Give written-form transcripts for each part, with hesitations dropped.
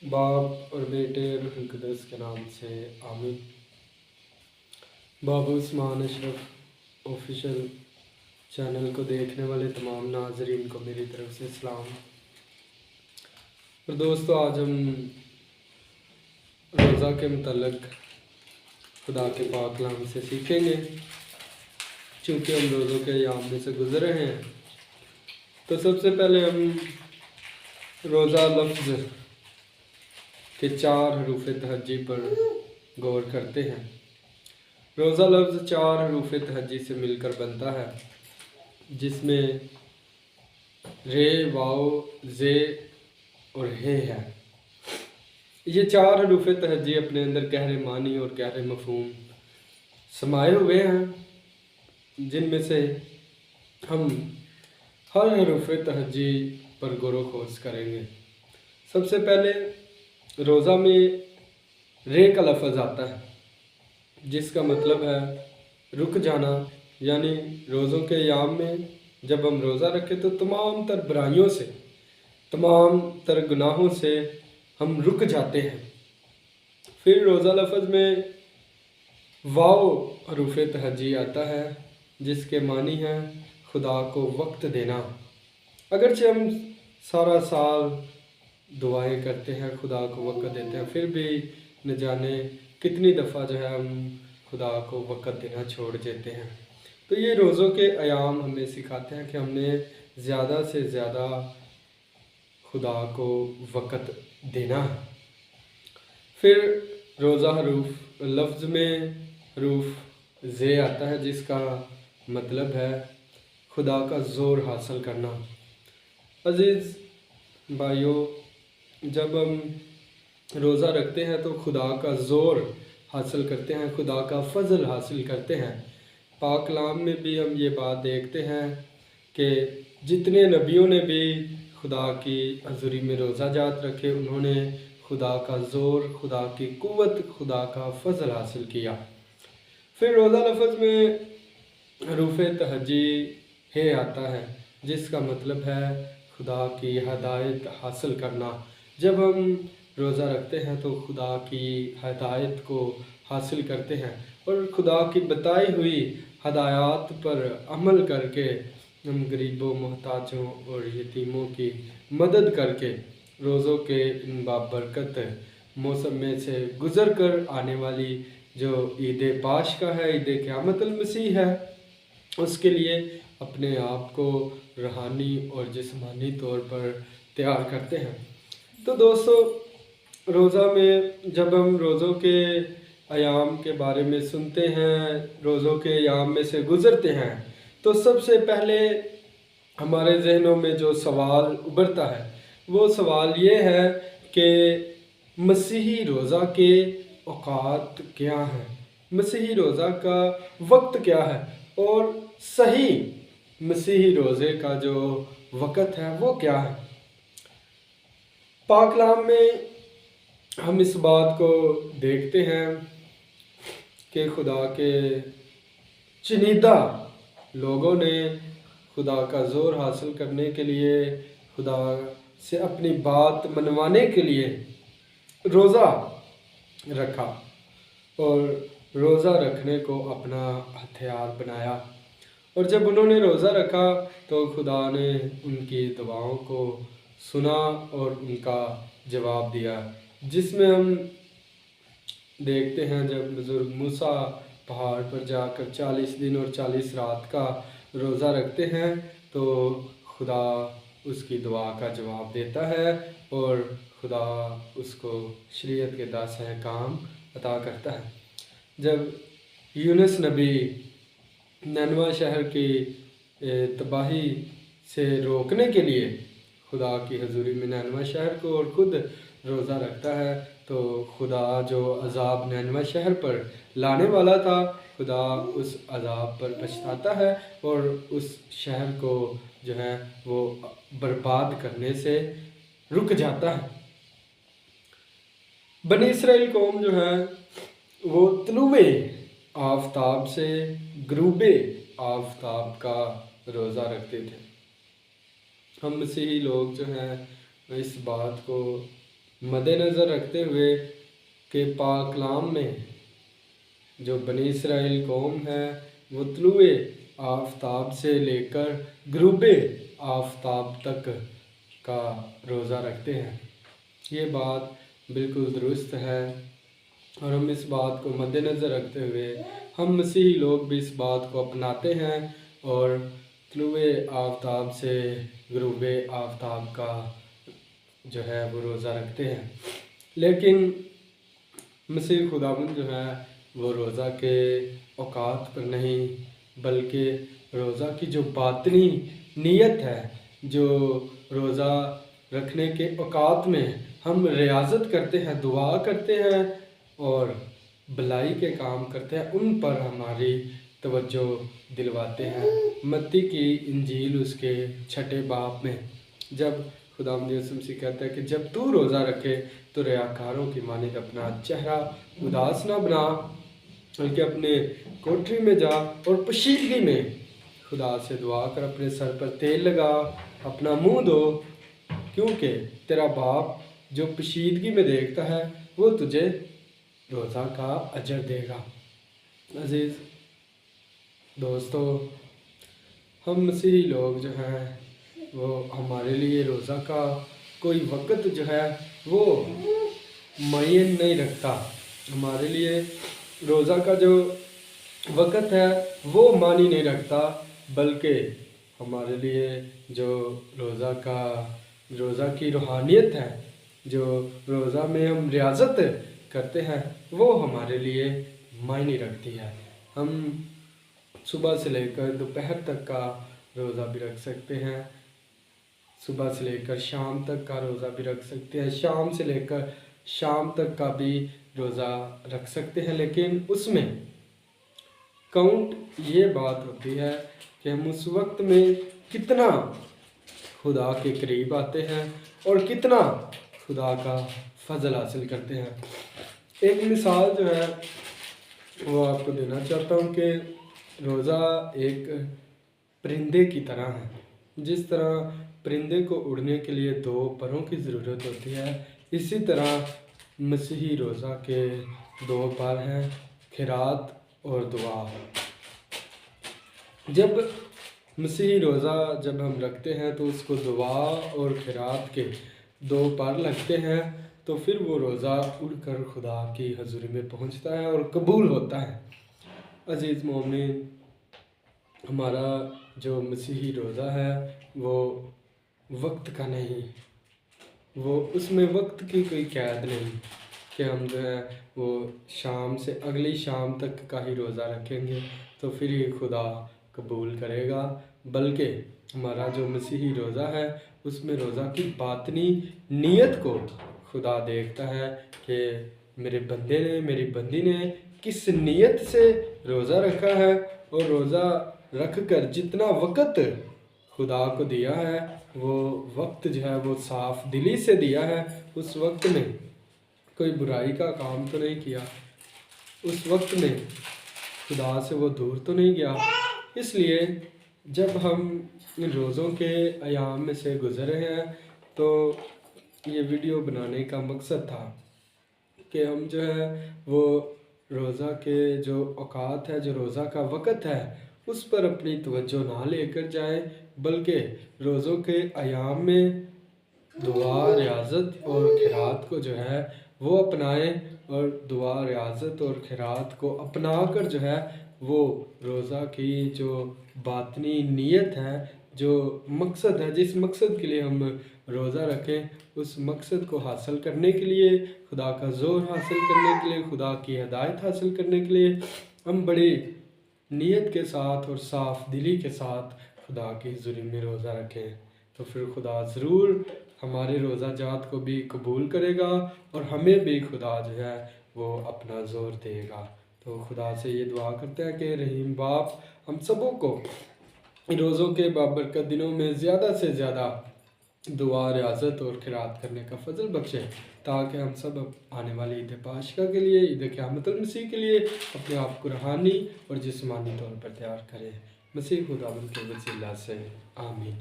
बाप और बेटे रूह कुद्दुस के नाम से आमीन। बाबू उस्मान अशरफ ऑफिशियल चैनल को देखने वाले तमाम नाजरीन को मेरी तरफ से सलाम। और दोस्तों, आज हम रोज़ा के मुतल्लिक़ खुदा के पाक कलाम से सीखेंगे। चूँकि हम रोज़ों के अयाम में से गुज़र रहे हैं, तो सबसे पहले हम रोज़ा लफ्ज़ के 4 हरूफ तहज्जी पर गौर करते हैं। रोज़ा लफ्ज़ 4 हरूफ तहज्जी से मिलकर बनता है, जिसमें रे, वाओ, जे और हे है। ये 4 हरूफ तहज्जी अपने अंदर गहरे मानी और गहरे मफ़हूम समाये हुए हैं, जिनमें से हम हर हरूफ तहज्जी पर गौर व खोज करेंगे। सबसे पहले रोज़ा में रे का लफ्ज़ आता है, जिसका मतलब है रुक जाना। यानी रोज़ों के अयाम में जब हम रोज़ा रखें तो तमाम तर बुराइयों से, तमाम तर गुनाहों से हम रुक जाते हैं। फिर रोज़ा लफ्ज़ में वाओ हरूफ तहज्जी आता है, जिसके मानी है खुदा को वक्त देना। अगरचे हम सारा साल दुआएं करते हैं, खुदा को वक्त देते हैं, फिर भी न जाने कितनी दफ़ा जो है हम खुदा को वक्त देना छोड़ देते हैं। तो ये रोज़ों के अयाम हमें सिखाते हैं कि हमने ज़्यादा से ज़्यादा खुदा को वक्त देना है। फिर रोज़ा हरूफ लफ्ज़ में हरूफ जे आता है, जिसका मतलब है खुदा का ज़ोर हासिल करना। अज़ीज़ भाइयों, जब हम रोज़ा रखते हैं तो खुदा का ज़ोर हासिल करते हैं, खुदा का फ़ज़ल हासिल करते हैं। पाक कलाम में भी हम ये बात देखते हैं कि जितने नबियों ने भी खुदा की हज़ूरी में रोज़ा जात रखे, उन्होंने खुदा का ज़ोर, खुदा की क़ुव्वत, खुदा का फ़ज़ल हासिल किया। फिर रोज़ा लफ्ज़ में हरूफ तहज्जी हे आता है, जिसका मतलब है खुदा की हदायत हासिल करना। जब हम रोज़ा रखते हैं तो खुदा की हदायत को हासिल करते हैं और खुदा की बताई हुई हदायत पर अमल करके हम गरीबों, मोहताजों और यतीमों की मदद करके रोज़ों के इन बाबरकत मौसम में से गुज़र कर आने वाली जो ईद पाशका है, ईद क़यामतुल मसीह है, उसके लिए अपने आप को रूहानी और जिस्मानी तौर पर तैयार करते हैं। तो दोस्तों, रोज़ा में जब हम रोज़ों के अयाम के बारे में सुनते हैं, रोज़ों के अयाम में से गुज़रते हैं, तो सबसे पहले हमारे जहनों में जो सवाल उभरता है वो सवाल ये है कि मसीही रोज़ा के औकात क्या हैं, मसीही रोज़ा का वक्त क्या है और सही मसीही रोज़े का जो वक़्त है वो क्या है। पाक कलाम में हम इस बात को देखते हैं कि खुदा के चुनिंदा लोगों ने खुदा का ज़ोर हासिल करने के लिए, खुदा से अपनी बात मनवाने के लिए रोज़ा रखा और रोज़ा रखने को अपना हथियार बनाया। और जब उन्होंने रोज़ा रखा तो खुदा ने उनकी दुआओं को सुना और उनका जवाब दिया, जिसमें हम देखते हैं जब बुज़ुर्ग मूसा पहाड़ पर जाकर 40 दिन और 40 रात का रोज़ा रखते हैं तो खुदा उसकी दुआ का जवाब देता है और खुदा उसको शरीयत के 10 अहकाम अता करता है। जब यूनुस नबी नैनवा शहर की तबाही से रोकने के लिए खुदा की हज़ूरी में नैनवा शहर को और ख़ुद रोज़ा रखता है, तो खुदा जो अज़ाब नैनवा शहर पर लाने वाला था, खुदा उस अज़ाब पर पछताता है और उस शहर को जो है वो बर्बाद करने से रुक जाता है। बनी इसराइल कौम जो है वो तलुए आफ्ताब से गुरूबे आफ्ताब का रोज़ा रखते थे। हम मसीही लोग जो हैं इस बात को मद्देनज़र रखते हुए कि पाक कलाम में जो बनी इसराइल कौम है वो तुलुए आफ़ताब से लेकर गुरूब आफ़ताब तक का रोज़ा रखते हैं। ये बात बिल्कुल दुरुस्त है और हम इस बात को मद्देनज़र रखते हुए हम मसीही लोग भी इस बात को अपनाते हैं और तुलुए आफ़ताब से गुरूब आफ़ताब का जो है वो रोज़ा रखते हैं। लेकिन मसीह खुदावंद जो है वो रोज़ा के औकात पर नहीं बल्कि रोज़ा की जो बातनी नीयत है, जो रोज़ा रखने के औकात में हम रियाज़त करते हैं, दुआ करते हैं और भलाई के काम करते हैं, उन पर हमारी तवज्जो दिलवाते हैं। मत्ती की इंजील उसके 6 बाब में जब खुदावंद यीशु मसीह कहता है कि जब तू रोज़ा रखे तो रियाकारों की मानिंद अपना चेहरा उदास ना बना, बल्कि अपने कोठरी में जा और पोशीदगी में खुदा से दुआ कर अपने सर पर तेल लगा, अपना मुंह धो, क्योंकि तेरा बाप जो पोशीदगी में देखता है वो तुझे रोज़ा का अजर देगा। अजीज़ दोस्तों, हम मसीही लोग जो हैं वो हमारे लिए रोज़ा का कोई वक़्त जो है वो मुअय्यन नहीं रखता। हमारे लिए रोज़ा का जो वक़्त है वो मानी नहीं रखता, बल्कि हमारे लिए जो रोज़ा की रूहानियत है, जो रोज़ा में हम रियाज़त करते हैं, वो हमारे लिए मायने रखती है। हम सुबह से लेकर दोपहर तक का रोज़ा भी रख सकते हैं, सुबह से लेकर शाम तक का रोज़ा भी रख सकते हैं, शाम से लेकर शाम तक का भी रोज़ा रख सकते हैं। लेकिन उसमें काउंट ये बात होती है कि हम उस वक्त में कितना खुदा के करीब आते हैं और कितना खुदा का फजल हासिल करते हैं। एक मिसाल जो है वो आपको देना चाहता हूँ कि रोज़ा एक परिंदे की तरह है। जिस तरह परिंदे को उड़ने के लिए 2 परों की ज़रूरत होती है, इसी तरह मसीही रोज़ा के 2 पर हैं, खिरात और दुआ। जब मसीही रोज़ा जब हम रखते हैं तो उसको दुआ और खिरात के 2 पर लगते हैं, तो फिर वो रोज़ा उड़कर खुदा की हज़ूरी में पहुंचता है और कबूल होता है। अज़ीज़ मोमिन, हमारा जो मसीही रोज़ा है वो वक्त का नहीं, वो उसमें वक्त की कोई कैद नहीं कि हम जो है वो शाम से अगली शाम तक का ही रोज़ा रखेंगे तो फिर ही खुदा कबूल करेगा। बल्कि हमारा जो मसीही रोज़ा है उसमें रोज़ा की बातनी नीयत को खुदा देखता है कि मेरे बंदे ने, मेरी बंदी ने किस नीयत से रोज़ा रखा है, और रोज़ा रख कर जितना वक़्त खुदा को दिया है वो वक्त जो है वो साफ़ दिली से दिया है। उस वक्त में कोई बुराई का काम तो नहीं किया, उस वक्त में खुदा से वो दूर तो नहीं गया। इसलिए जब हम इन रोज़ों के अयाम में से गुज़र रहे हैं तो ये वीडियो बनाने का मकसद था कि हम जो है वो रोज़ा के जो औकात है, जो रोज़ा का वक़्त है, उस पर अपनी तवज्जो ना लेकर जाएं, बल्कि रोज़ों के अयाम में दुआ, रियाज़त और खिरात को जो है वो अपनाएं, और दुआ, रियाज़त और खिरात को अपना कर जो है वो रोज़ा की जो बातनी नीयत है, जो मकसद है, जिस मकसद के लिए हम रोज़ा रखें, उस मकसद को हासिल करने के लिए, खुदा का ज़ोर हासिल करने के लिए, खुदा की हिदायत हासिल करने के लिए हम बड़ी नीयत के साथ और साफ़ दिली के साथ खुदा की हुज़ूरी में रोज़ा रखें, तो फिर खुदा ज़रूर हमारे रोज़ा जात को भी कबूल करेगा और हमें भी खुदा जो है वो अपना ज़ोर देगा। तो खुदा से ये दुआ करते हैं कि रहीम बाप हम सबों को रोज़ों के बाबरकत दिनों में ज़्यादा से ज़्यादा दुआ, रियाज़त और खिरात करने का फजल बख्शे, ताकि हम सब आने वाली ईद पाशका के लिए, ईद क़यामतुल मसीह के लिए अपने आप को रूहानी और जिस्मानी तौर पर तैयार करें। मसीह खुदावंद के वसीला से आमीन।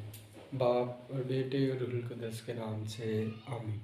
बाप और बेटे और रूहुल कुद्दस के नाम से आमीन।